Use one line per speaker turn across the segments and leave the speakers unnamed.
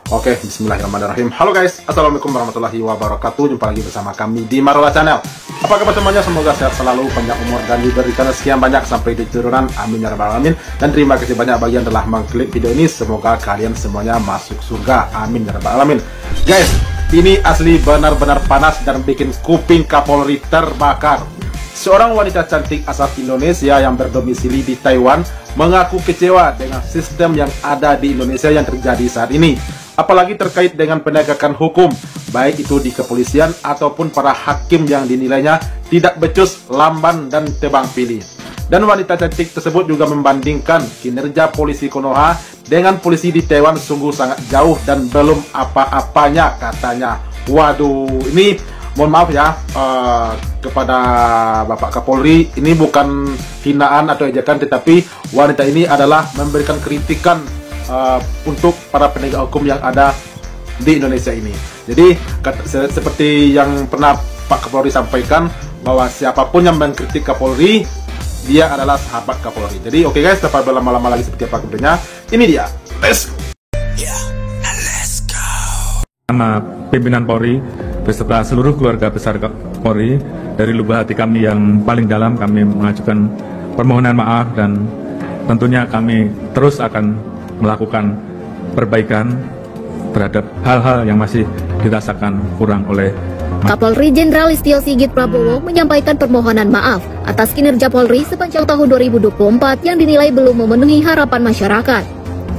Oke, bismillahirrahmanirrahim. Halo guys, assalamualaikum warahmatullahi wabarakatuh. Jumpa lagi bersama kami di Marola Channel. Apa kabar semuanya? Semoga sehat selalu, panjang umur, dan diberikan sekian banyak sampai di turunan. Amin ya rabbal alamin. Dan terima kasih banyak bagi yang telah mengklik video ini. Semoga kalian semuanya masuk surga. Amin ya rabbal alamin. Guys, ini asli benar-benar panas dan bikin kuping Kapolri terbakar. Seorang wanita cantik asal Indonesia yang berdomisili di Taiwan mengaku kecewa dengan sistem yang ada di Indonesia yang terjadi saat ini. Apalagi terkait dengan penegakan hukum, baik itu di kepolisian ataupun para hakim yang dinilainya tidak becus, lamban, dan tebang pilih. Dan wanita cantik tersebut juga membandingkan kinerja polisi Konoha dengan polisi di Taiwan sungguh sangat jauh dan belum apa-apanya katanya. Waduh, ini mohon maaf ya kepada Bapak Kapolri, ini bukan hinaan atau ejekan, tetapi wanita ini adalah memberikan kritikan untuk para penegak hukum yang ada di Indonesia ini. Jadi seperti yang pernah Pak Kapolri sampaikan, bahwa siapapun yang mengkritik Kapolri, dia adalah sahabat Kapolri. Jadi oke guys, tanpa berlama-lama lagi seperti apa kemudiannya, ini dia, let's go.
Nama pimpinan Polri beserta seluruh keluarga besar Polri, dari lubuk hati kami yang paling dalam kami mengajukan permohonan maaf, dan tentunya kami terus akan melakukan perbaikan terhadap hal-hal yang masih dirasakan kurang oleh
Kapolri Jenderal Listio Sigit Prabowo menyampaikan permohonan maaf atas kinerja Polri sepanjang tahun 2024 yang dinilai belum memenuhi harapan masyarakat.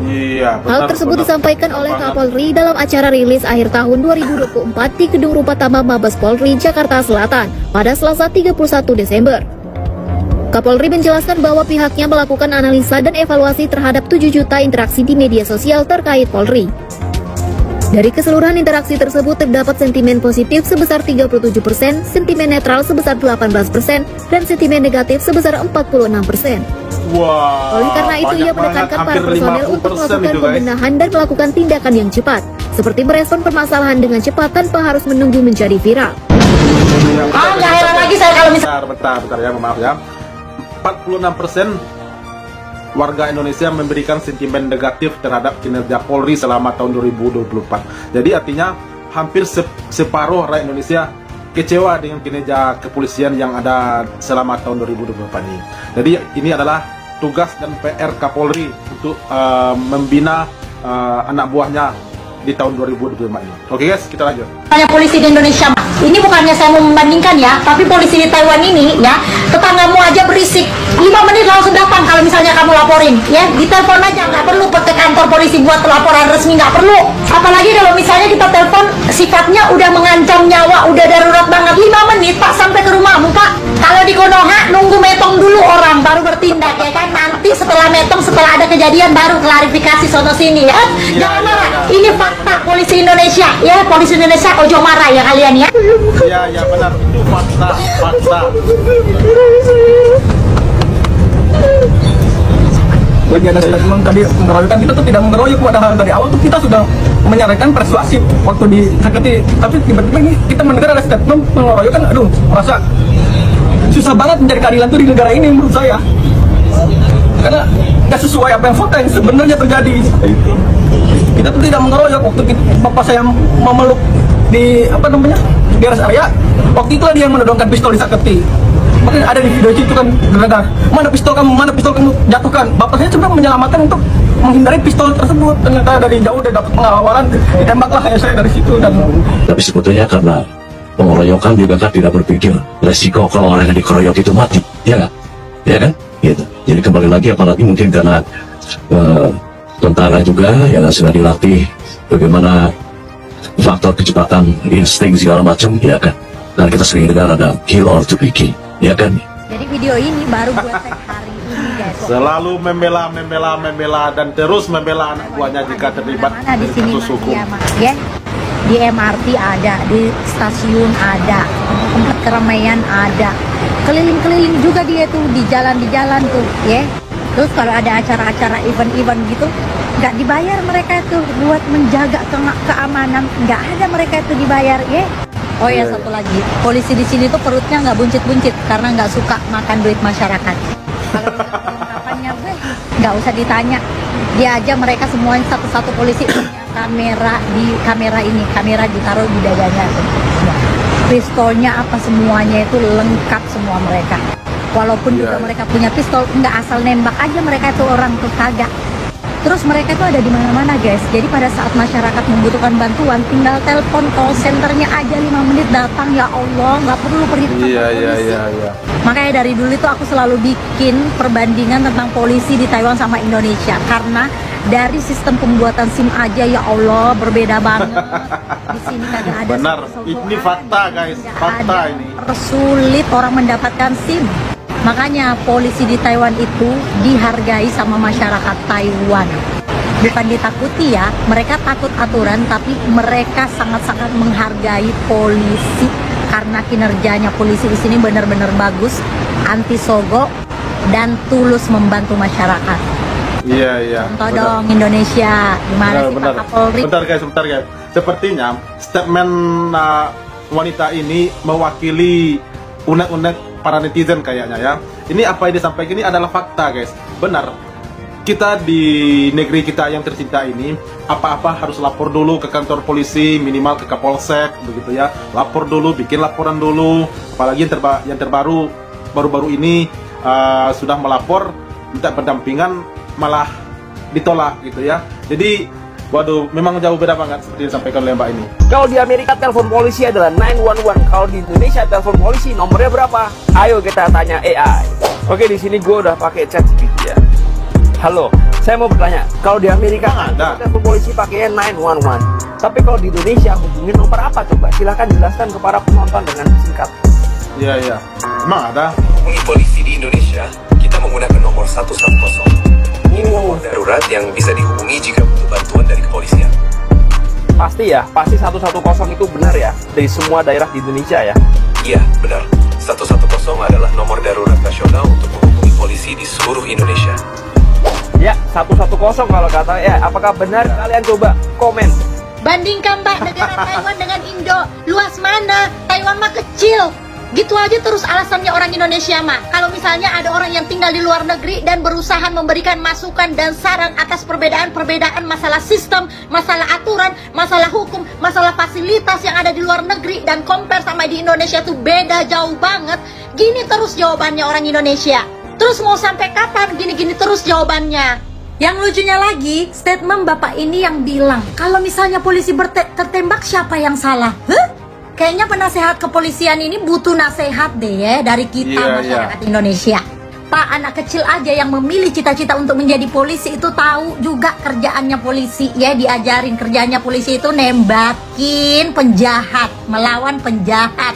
Iya,
Hal tersebut disampaikan oleh Kapolri dalam acara rilis akhir tahun 2024 di Gedung Rupatama Mabes Polri, Jakarta Selatan pada Selasa 31 Desember. Kapolri menjelaskan bahwa pihaknya melakukan analisa dan evaluasi terhadap 7 juta interaksi di media sosial terkait Polri. Dari keseluruhan interaksi tersebut terdapat sentimen positif sebesar 37%, sentimen netral sebesar 18%, dan sentimen negatif sebesar 46%.
Wah,
oleh karena itu ia menekankan para personel untuk melakukan pembenahan dan melakukan tindakan yang cepat, seperti merespon permasalahan dengan cepat tanpa harus menunggu menjadi viral.
Nggak heran lagi saya kalau misalnya bentar ya, maaf ya. 46% warga Indonesia memberikan sentimen negatif terhadap kinerja Polri selama tahun 2024. Jadi artinya hampir separuh rakyat Indonesia kecewa dengan kinerja kepolisian yang ada selama tahun 2024 ini. Jadi ini adalah tugas dan PR Kapolri untuk membina anak buahnya di tahun 2025 ini. Oke guys, kita lanjut.
Polisi di Indonesia, ini bukannya saya mau membandingkan ya, tapi polisi di Taiwan ini ya, tetanggamu aja berisik 5 menit langsung datang kalau misalnya kamu laporin ya, ditelepon aja, nggak perlu ke kantor polisi buat laporan resmi, nggak perlu. Apalagi kalau misalnya kita telepon sifatnya udah mengancam nyawa, udah darurat banget, 5 menit Pak sampai ke rumahmu Pak. Kalau di Konoha nunggu metong dulu orang baru bertindak ya kan, nanti setelah metong, setelah ada kejadian baru klarifikasi sono sini ya. Jangan marah, ini fakta polisi Indonesia ya, polisi Indonesia ojo marah ya kalian ya.
Ya benar, itu fakta.
Bagi ada statement tadi mengeroyokkan, kita tuh tidak mengeroyok, padahal dari awal tuh kita sudah menyarankan persuasif waktu disakiti, tapi tiba-tiba ini kita mendengar ada statement mengeroyokkan. Aduh, merasa susah banget mencari keadilan tuh di negara ini menurut saya, karena nggak sesuai apa yang fakta yang sebenarnya terjadi. Kita tuh tidak mengeroyok. Waktu bapak saya memeluk di di rest area, waktu itulah dia yang menodongkan pistol disakiti. Makanya ada di video itu kan, gelegar, mana pistol kamu jatuhkan. Bapak saya cuma menyelamatkan untuk menghindari pistol tersebut. Ternyata dari jauh dia dapat pengawalan, ditembaklah ayah saya dari situ. Dan
tapi sebetulnya karena pengeroyokan juga kan tidak berpikir resiko kalau orang yang dikeroyok itu mati, ya kan, gitu. Jadi kembali lagi, apalagi mungkin karena tentara juga yang sudah dilatih bagaimana faktor kecepatan, insting segala macam, ya kan. Dan kita sering dengar ada kill or to be kill, ya kan.
Jadi video ini baru buat tag hari ini guys.
Selalu membela dan terus membela anak buahnya jika terlibat
di sini
kasus hukum.
Ya, di MRT ada, di stasiun ada, tempat keramaian ada, keliling-keliling juga dia tuh di jalan tuh, ya. Terus kalau ada acara-acara event-event gitu, nggak dibayar mereka itu buat menjaga keamanan, nggak ada mereka itu dibayar, ya. Oh ya, satu lagi, polisi di sini tuh perutnya nggak buncit-buncit karena nggak suka makan duit masyarakat. Kalau ungkapannya gue nggak usah ditanya,
Dia aja mereka semuanya satu-satu polisi punya kamera ditaruh di dadanya tuh. Pistolnya apa semuanya itu lengkap semua mereka. Walaupun juga mereka punya pistol, nggak asal nembak aja mereka itu orang tuh kagak. Terus mereka itu ada di mana-mana guys. Jadi pada saat masyarakat membutuhkan bantuan, tinggal telepon call centernya aja 5 menit datang. Ya Allah, nggak perlu pergi ke kantor polisi. Makanya dari dulu itu aku selalu bikin perbandingan tentang polisi di Taiwan sama Indonesia. Karena dari sistem pembuatan SIM aja ya Allah berbeda banget. Di sini kagak ada.
Benar, ini fakta guys, fakta ini.
Sulit orang mendapatkan SIM. Makanya polisi di Taiwan itu dihargai sama masyarakat Taiwan. Bukan ditakuti ya, mereka takut aturan, tapi mereka sangat-sangat menghargai polisi karena kinerjanya polisi di sini benar-benar bagus, anti sogok dan tulus membantu masyarakat.
Iya.
Contoh dong Indonesia, gimana sih Pak Kapolri?
Bentar guys. Sepertinya statement wanita ini mewakili unek-unek para netizen kayaknya ya. Ini apa yang disampaikan ini adalah fakta guys. Benar. Kita di negeri kita yang tercinta ini, apa-apa harus lapor dulu ke kantor polisi, minimal ke Kapolsek begitu ya. Lapor dulu, bikin laporan dulu. Apalagi yang terbaru baru-baru ini sudah melapor minta pendampingan malah ditolak gitu ya. Jadi waduh, memang jauh beda banget seperti yang disampaikan oleh Mbak ini.
Kalau di Amerika telepon polisi adalah 911. Kalau di Indonesia telepon polisi nomornya berapa? Ayo kita tanya AI. Oke, di sini gue udah pakai ChatGPT ya. Halo, saya mau bertanya. Kalau di Amerika telepon polisi pakainya 911. Tapi kalau di Indonesia hubungin nomor apa coba? Silahkan jelaskan ke para penonton dengan singkat.
Iya. Emang ada?
Hubungi polisi di Indonesia, kita menggunakan nomor 110. Ini nomor darurat yang bisa dihubungi jika butuh bantuan dari kepolisian.
Pasti 110 itu benar ya, dari semua daerah di Indonesia ya?
Iya, benar. 110 adalah nomor darurat nasional untuk menghubungi polisi di seluruh Indonesia.
Ya, 110 kalau kata ya. Apakah benar? Kalian coba komen.
Bandingkan Mbak negara Taiwan dengan Indo, luas mana? Taiwan mah kecil. Gitu aja terus alasannya orang Indonesia mah. Kalau misalnya ada orang yang tinggal di luar negeri dan berusaha memberikan masukan dan saran atas perbedaan-perbedaan masalah sistem, masalah aturan, masalah hukum, masalah fasilitas yang ada di luar negeri dan compare sama di Indonesia tuh beda jauh banget. Gini terus jawabannya orang Indonesia. Terus mau sampai kapan gini-gini terus jawabannya? Yang lucunya lagi, statement Bapak ini yang bilang kalau misalnya polisi tertembak siapa yang salah? Kayaknya penasehat kepolisian ini butuh nasihat deh ya dari kita masyarakat Indonesia. Pak, anak kecil aja yang memilih cita-cita untuk menjadi polisi itu tahu juga kerjaannya polisi ya, diajarin kerjaannya polisi itu nembakin penjahat, melawan penjahat.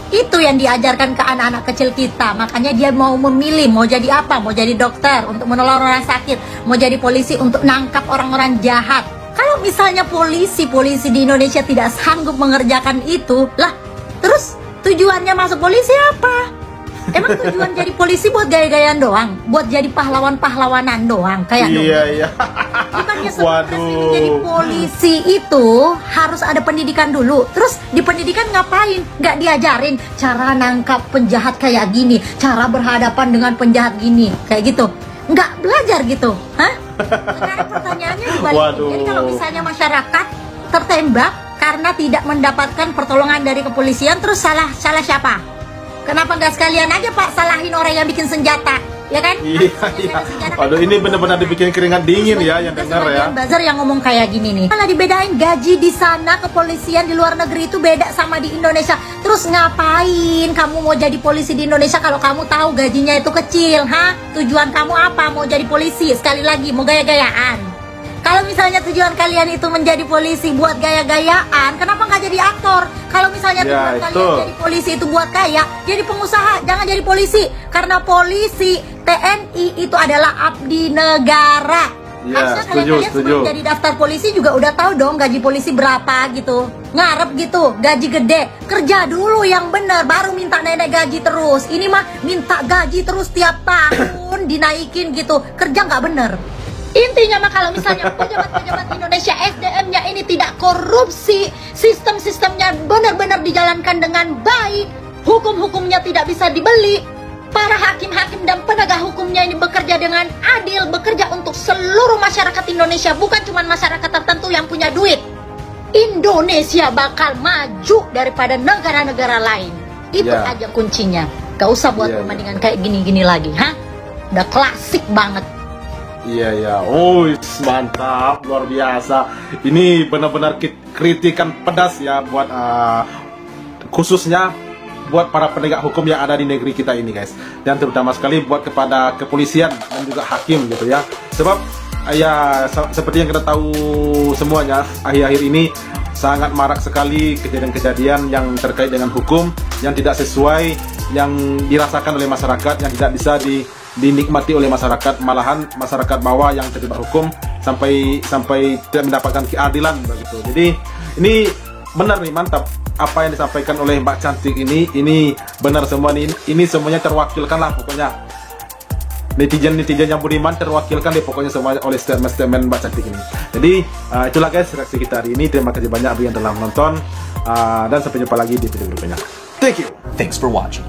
Itu yang diajarkan ke anak-anak kecil kita. Makanya dia mau memilih mau jadi apa, mau jadi dokter untuk menolong orang sakit, mau jadi polisi untuk nangkap orang-orang jahat. Kalau misalnya polisi di Indonesia tidak sanggup mengerjakan itu, lah terus tujuannya masuk polisi apa? Emang tujuan jadi polisi buat gaya-gayaan doang? Buat jadi pahlawan-pahlawanan doang? Kayak
Iya.
Bukannya sebelum menjadi polisi itu harus ada pendidikan dulu. Terus di pendidikan ngapain? Nggak diajarin cara nangkap penjahat kayak gini, cara berhadapan dengan penjahat gini, kayak gitu. Nggak belajar gitu, hah? Sekarang pertanyaannya dibalik. Jadi kalau misalnya masyarakat tertembak karena tidak mendapatkan pertolongan dari kepolisian, terus salah siapa? Kenapa nggak sekalian aja Pak salahin orang yang bikin senjata, ya kan?
Iya. Waduh, ini benar-benar dibikin keringat dingin ya yang dengar ya.
Buzzer yang ngomong kayak gini nih. Malah dibedain gaji di sana kepolisian di luar negeri itu beda sama di Indonesia. Terus ngapain kamu mau jadi polisi di Indonesia kalau kamu tahu gajinya itu kecil, ha? Tujuan kamu apa mau jadi polisi? Sekali lagi mau gaya-gayaan. Kalau misalnya tujuan kalian itu menjadi polisi buat gaya-gayaan, kenapa nggak jadi aktor? Kalau misalnya tujuan kalian jadi polisi itu buat kaya, jadi pengusaha, jangan jadi polisi. Karena polisi, TNI itu adalah abdi negara. Harusnya kalian sebelum jadi daftar polisi juga udah tahu dong gaji polisi berapa gitu. Ngarep gitu, gaji gede. Kerja dulu yang bener, baru minta nenek gaji terus. Ini mah minta gaji terus tiap tahun dinaikin gitu. Kerja nggak bener. Intinya mah kalau misalnya pejabat-pejabat Indonesia SDM-nya ini tidak korupsi, sistem-sistemnya benar-benar dijalankan dengan baik, hukum-hukumnya tidak bisa dibeli, para hakim-hakim dan penegak hukumnya ini bekerja dengan adil, bekerja untuk seluruh masyarakat Indonesia, bukan cuma masyarakat tertentu yang punya duit. Indonesia bakal maju daripada negara-negara lain. Itu aja kuncinya. Gak usah buat perbandingan kayak gini-gini lagi, udah klasik banget.
Iya. Oh, mantap, luar biasa. Ini benar-benar kritikan pedas ya buat khususnya buat para penegak hukum yang ada di negeri kita ini, guys. Dan terutama sekali buat kepada kepolisian dan juga hakim gitu ya. Sebab ya seperti yang kita tahu semuanya, akhir-akhir ini sangat marak sekali kejadian-kejadian yang terkait dengan hukum yang tidak sesuai, yang dirasakan oleh masyarakat, yang tidak bisa dinikmati oleh masyarakat, malahan masyarakat bawah yang terlibat hukum sampai tidak mendapatkan keadilan begitu. Jadi ini benar nih, mantap apa yang disampaikan oleh Mbak Cantik ini benar semua nih. Ini semuanya terwakilkan lah pokoknya. Netizen yang budiman terwakilkan deh pokoknya semua oleh statement Mbak Cantik ini. Jadi itulah guys reaksi kita hari ini. Terima kasih banyak yang telah menonton dan sampai jumpa lagi di video berikutnya. Thank you.
Thanks for watching.